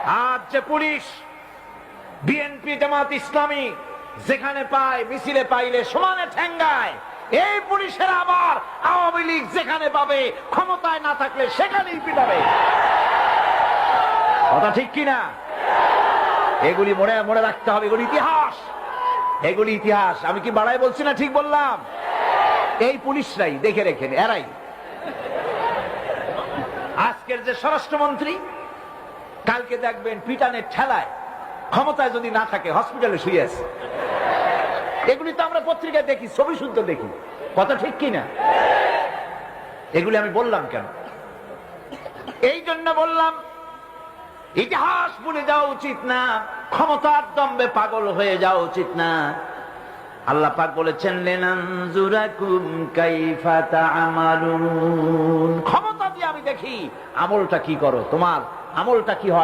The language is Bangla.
আজ যে পুলিশ বিএনপি জামাত ইসলামী যেখানে পায় মিছিলে পাইলে সমানে ঠেঙ্গায়, এই পুলিশের আবার আওয়ামী লীগ যেখানে পাবে ক্ষমতায় না থাকলে সেখানেই পিটাবে। কথা ঠিক কিনা? এগুলি মনে মনে রাখতে হবে, এগুলি ইতিহাস, এগুলি ইতিহাস। আমি কি বাড়াই বলছি না ঠিক বললাম? এই পুলিশরাই দেখে রেখেন, এরাই আজকের যে স্বরাষ্ট্রমন্ত্রী, কালকে দেখবেন পিটানের ঠেলায় ক্ষমতায় যদি না থাকে হসপিটালে শুয়ে আছে। এগুলি তো আমরা পত্রিকায় দেখি, ছবি শুদ্ধ দেখি। কথা ঠিক কিনা? এগুলি আমি বললাম কেন? এই জন্য বললাম, ইতিহাস ভুলে যাওয়া উচিত না, ক্ষমতার দম্বে পাগল হয়ে যাওয়া উচিত না। আল্লাহ পাক বলেছেন লিনানজুরাকুম কাইফা তা'মালুন, ক্ষমতা দিয়ে আমি দেখি আমলটা কি করো, তোমার আমলটা কি হয়।